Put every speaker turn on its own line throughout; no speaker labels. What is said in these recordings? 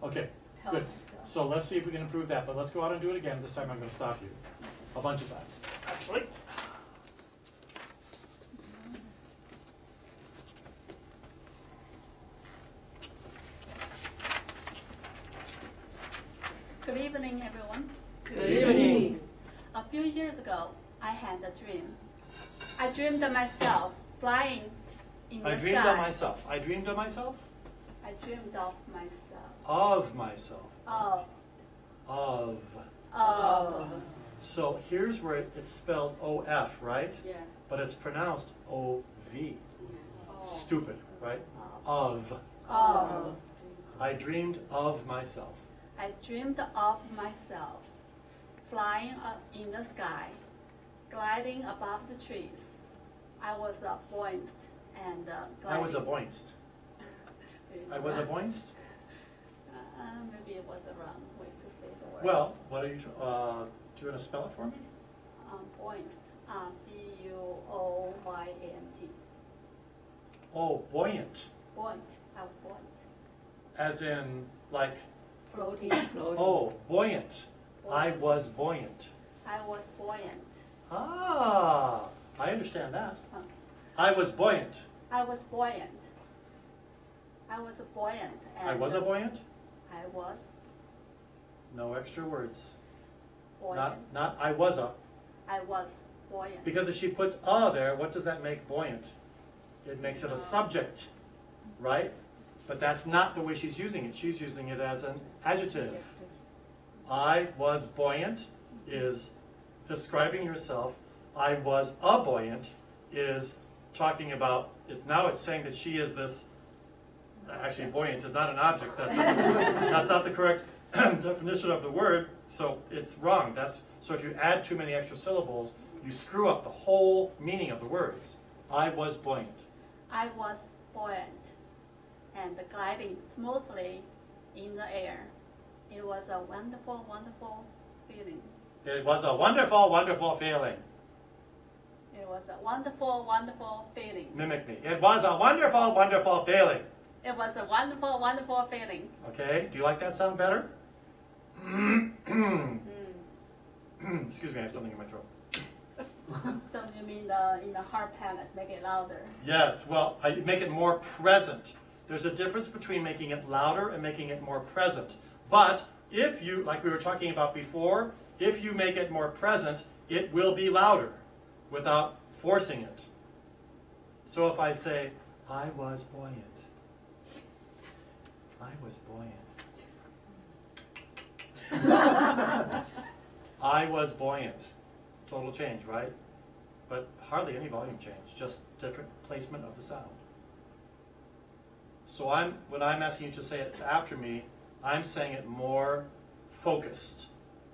Okay, good. So let's see if we can improve that, but let's go out and do it again. This time I'm going to stop you a bunch of times, actually.
Good evening, everyone.
Good evening.
A few years ago, I had a dream. I dreamed of myself flying in the sky.
I dreamed of myself. I dreamed of myself?
I dreamed of myself.
Of myself.
Of.
So here's where it's spelled O-F, right?
Yeah.
But it's pronounced O-V.
Oh.
Stupid, right?
Of.
I dreamed of myself.
I dreamed of myself flying in the sky, gliding above the trees. I was buoyant and gliding.
I was a buoyant. I was a buoyant?
Maybe it was the wrong way to say the word.
Well, what are you? Do you want to spell it for me?
Buoyant. B-U-O-Y-A-N-T.
Oh, buoyant.
Buoyant. I was buoyant.
As in, like.
Floating.
Oh, buoyant. I was buoyant.
I was buoyant.
Ah, I understand that.
Okay.
I was buoyant.
I was buoyant. I was buoyant. And
I was a buoyant?
I was
No extra words.
buoyant.
Not I was a.
I was buoyant.
Because if she puts a there, what does that make buoyant? It makes it a subject, right? But that's not the way she's using it. She's using it as an adjective. I was buoyant is describing yourself. I was a buoyant is talking about, now it's saying that she is this, actually buoyant is not an object. That's not the correct definition of the word, so it's wrong. So if you add too many extra syllables, you screw up the whole meaning of the words. I was buoyant.
I was buoyant and gliding smoothly in the air. It was a wonderful, wonderful feeling.
It was a wonderful, wonderful feeling.
It was a wonderful, wonderful feeling.
Mimic me. It was a wonderful, wonderful feeling.
It was a wonderful, wonderful feeling.
Okay, do you like that sound better? Excuse me, I have something in my throat.
So you mean in the hard palate, make it louder?
Yes, well, I make it more present. There's a difference between making it louder and making it more present. But if you, like we were talking about before, if you make it more present, it will be louder without forcing it. So if I say, I was buoyant. I was buoyant. I was buoyant. Total change, right? But hardly any volume change, just different placement of the sound. So when I'm asking you to say it after me, I'm saying it more focused,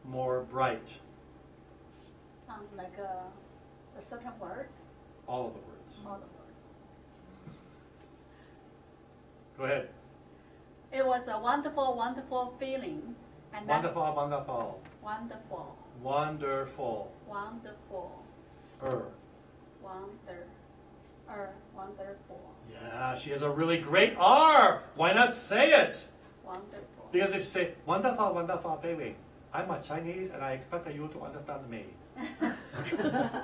more bright.
Sounds like a certain word?
All of the words.
All the words.
Go ahead.
It was a wonderful, wonderful feeling. And
Wonderful, wonderful.
Wonderful.
Wonderful.
Wonderful. Wonderful.
Yeah, she has a really great R. Why not say it?
Wonderful.
Because if you say, wonderful, wonderful feeling, I'm a Chinese and I expect you to understand me.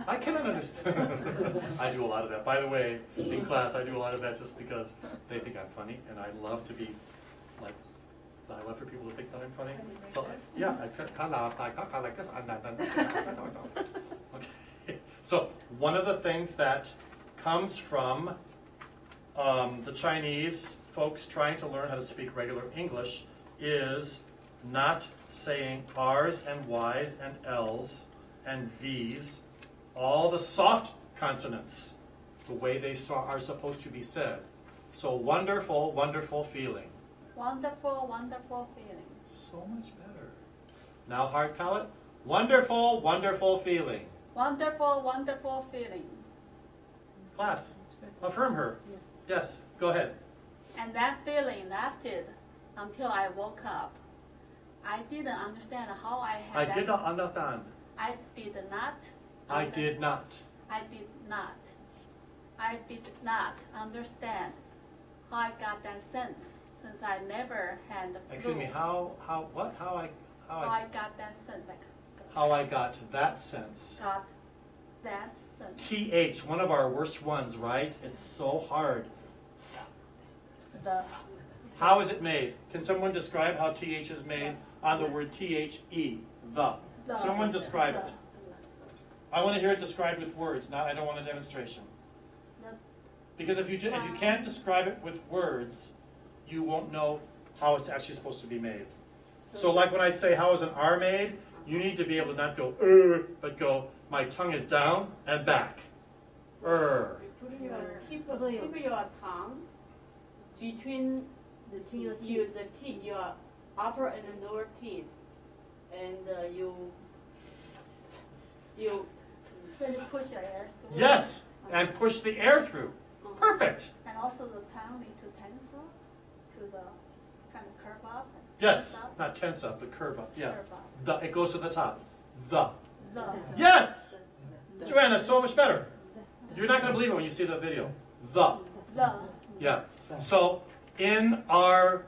I cannot understand. I do a lot of that. By the way, in class, I do a lot of that just because they think I'm funny, and I love to be, like, I love for people to think that I'm funny. So, yeah, I kind of like this. Okay. So, one of the things that comes from the Chinese folks trying to learn how to speak regular English is not saying R's and Y's and L's and V's, all the soft consonants, the way they are supposed to be said. So wonderful, wonderful feeling.
Wonderful, wonderful feeling.
So much better. Now hard palate. Wonderful, wonderful feeling.
Wonderful, wonderful feeling.
Class, affirm her. Yes, go ahead.
And that feeling lasted until I woke up. I didn't understand how I had
I did not understand.
I did not.
I did not.
I did not. I did not understand how I got that sense since I never had the flu.
Excuse me, how
I got that sense.
How I got that sense.
Got that sense.
TH, one of our worst ones, right? It's so hard.
The.
How is it made? Can someone describe how TH is made on the word THE? The. Someone describe it. I want to hear it described with words. I don't want a demonstration. Because if you can't describe it with words, you won't know how it's actually supposed to be made. So like when I say, how is an R made? You need to be able to not go, but go, my tongue is down and back.
Keep your tongue between your teeth, your upper and lower teeth, and you
push your air through.
Yes, and push the air through. Perfect.
And also the tongue need to tense up to the kind of curve up.
Yes, not tense up, but curve up. Yeah.
Curve up.
It goes to the top. The.
Yes.
Joanna, so much better. You're not going to believe it when you see the video. The. Yeah. So in our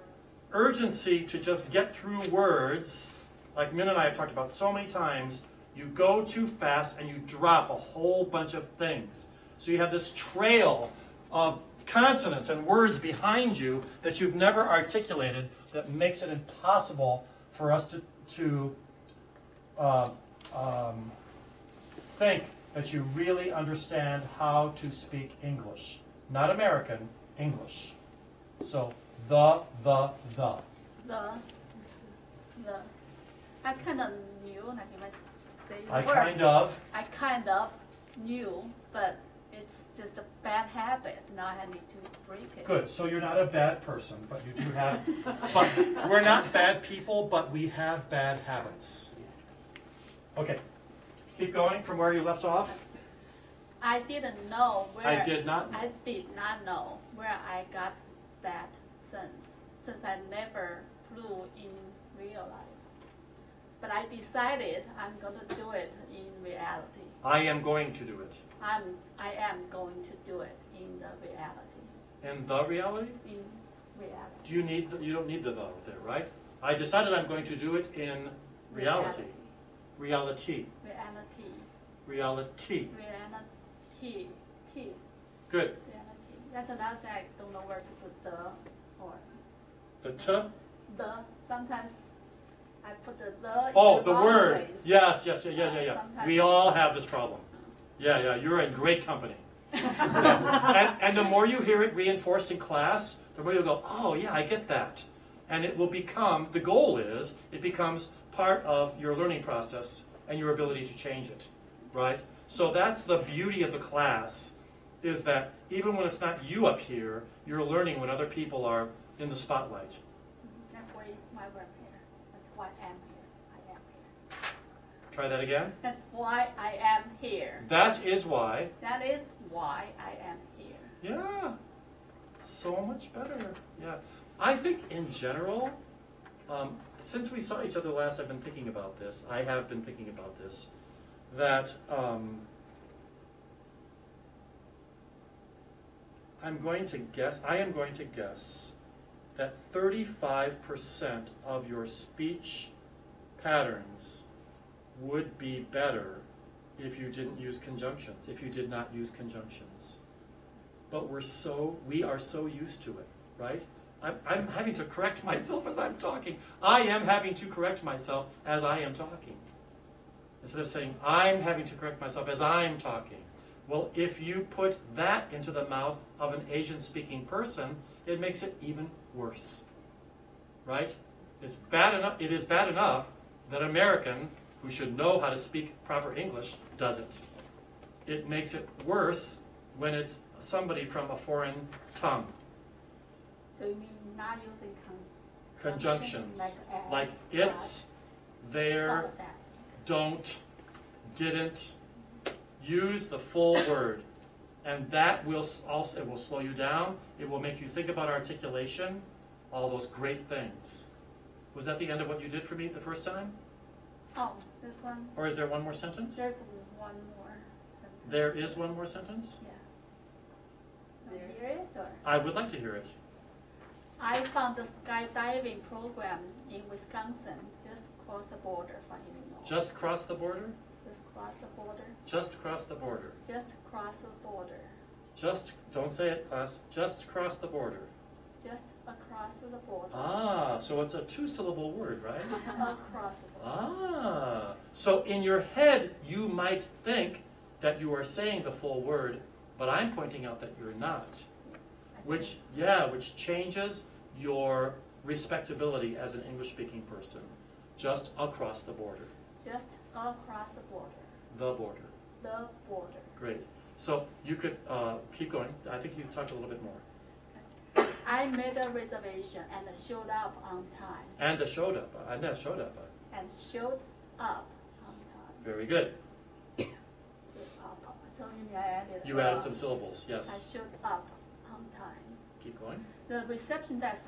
urgency to just get through words, like Min and I have talked about so many times, you go too fast and you drop a whole bunch of things. So you have this trail of consonants and words behind you that you've never articulated that makes it impossible for us to think that you really understand how to speak English. Not American, English. So, the.
I kind of knew, like if I say the
I
word,
kind of
knew, but it's just a bad habit. Now I need to break it.
Good. So you're not a bad person, but you do have. But we're not bad people, but we have bad habits. Okay. Keep going from where you left off.
I didn't know where.
I did not know.
I did not know where I got that sense, since I never flew in real life. But I decided I'm going to do it in reality.
I am going to do it.
I am going to do it in the reality.
In the reality?
In reality.
Do you need? You don't need the there, right? I decided I'm going to do it in reality. Reality. Good.
Reality. That's another thing I don't know where to put the or.
The t?
The. Sometimes I put the in
Oh, the
wrong
word.
place.
Yes.
Sometimes
We all have this problem. Yeah. You're in great company. and the more you hear it reinforced in class, the more you'll go, oh, yeah, I get that. And it will become, the goal is, it becomes part of your learning process and your ability to change it, right? So that's the beauty of the class, is that even when it's not you up here, you're learning when other people are in the spotlight.
That's why I'm here. That's why I am here. I am here.
Try that again.
That's why I am here.
That is why.
That is why I am here.
Yeah. So much better. Yeah. I think in general, since we saw each other last, I've been thinking about this. I have been thinking about this. That I am going to guess that 35% of your speech patterns would be better if you didn't use conjunctions, if you did not use conjunctions. But we are so used to it, right? I'm having to correct myself as I'm talking. I am having to correct myself as I am talking. Instead of saying, I'm having to correct myself as I'm talking. Well, if you put that into the mouth of an Asian-speaking person, it makes it even worse, right? It is bad enough that an American who should know how to speak proper English doesn't. It makes it worse when it's somebody from a foreign tongue.
So you mean not using
Conjunctions. Like
but,
it's, there, don't, didn't. Use the full word. And that will also, it will slow you down. It will make you think about articulation, all those great things. Was that the end of what you did for me the first time?
Oh, this one?
Or is there one more sentence?
There's one more sentence.
There is one more sentence?
Yeah. Want to hear it? Or?
I would like to hear it.
I found the skydiving program in Wisconsin, just across the border from Illinois.
Just cross the border?
Just cross the border.
Just cross the border.
Just cross the border.
Just, don't say it, class. Just cross the border.
Just across the border.
Ah, so it's a two-syllable word, right?
Across the border.
Ah, so in your head, you might think that you are saying the full word, but I'm pointing out that you're not. Which changes your respectability as an English-speaking person. Just across the border.
Just across the border.
The border.
The border.
Great. So you could keep going. I think you talked a little bit more.
I made a reservation and showed up on time.
And showed up. And showed up.
And showed up on time.
Very good.
So you added.
You added some syllables. Yes.
I showed up on time.
Keep going.
The reception desk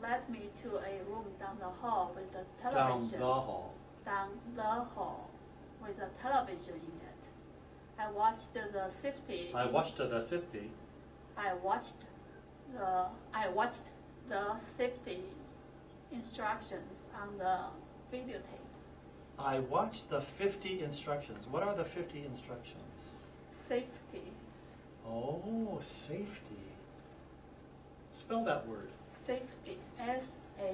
led me to a room down the hall with a
Down
television.
the hall.
Down the hall with a television in it. I watched the safety.
I watched the safety.
I watched the safety instructions on the videotape.
I watched the 50 instructions. What are the 50 instructions?
Safety.
Oh, safety. Spell that word.
Safety. S-A-F-E-T-Y.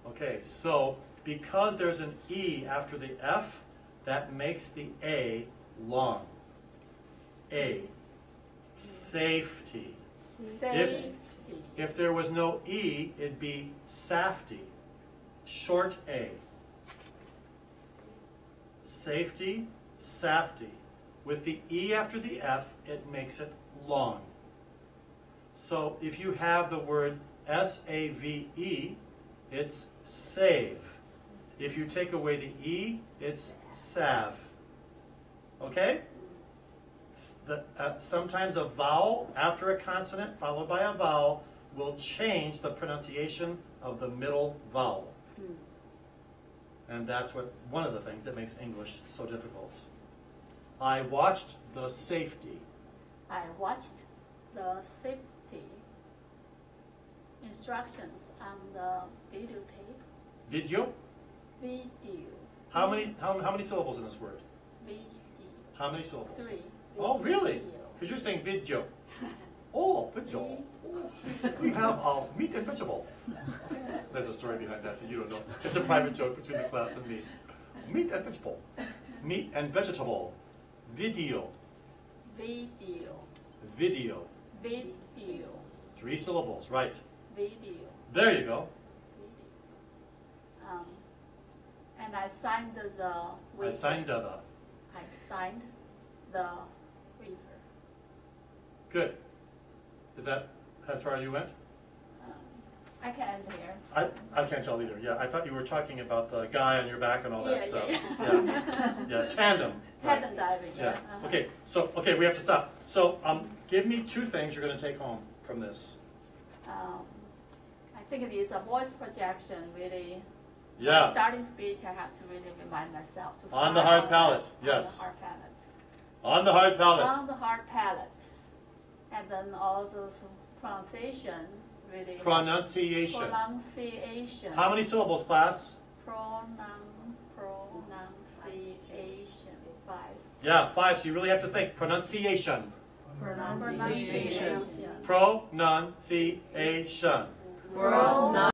Okay, so because there's an E after the F, that makes the A long. A. Safety.
Safety.
If there was no E, it'd be safety. Short A. Safety, safety. With the E after the F, it makes it long. So if you have the word S-A-V-E, it's save. If you take away the E, it's salve. Okay? Sometimes a vowel after a consonant followed by a vowel will change the pronunciation of the middle vowel. And that's one of the things that makes English so difficult. I watched the safety.
I watched the safety instructions on the videotape.
Video?
Video.
How many syllables in this word?
Video.
How many syllables?
3.
Oh, really?
Video.
Because you're saying video. Oh, video. We have meat and vegetable. There's a story behind that you don't know. It's a private joke between the class and me. Meat and vegetable. Meat and vegetable. Video.
Video.
Video.
Video.
3 syllables, right.
Video.
There you go.
Video. And I signed the waiver.
I signed the.
I signed the waiver.
Good. Is that as far as you went?
I can end here.
I can't tell either. Yeah, I thought you were talking about the guy on your back and all that stuff.
Yeah.
Yeah, tandem.
Tandem
Right.
diving.
Yeah. Okay, we have to stop. So, give me 2 things you're going to take home from this.
I think it is a voice projection, really.
Yeah.
Starting speech, I have to really remind myself to
On the hard palate, yes.
On the hard palate.
On the hard palate.
On the hard palate. And then also pronunciation, really.
Pronunciation.
Pronunciation.
How many syllables, class?
Pronunciation. 5.
Yeah, 5. So you really have to think. Pronunciation.
Pronunciation.
Pronunciation.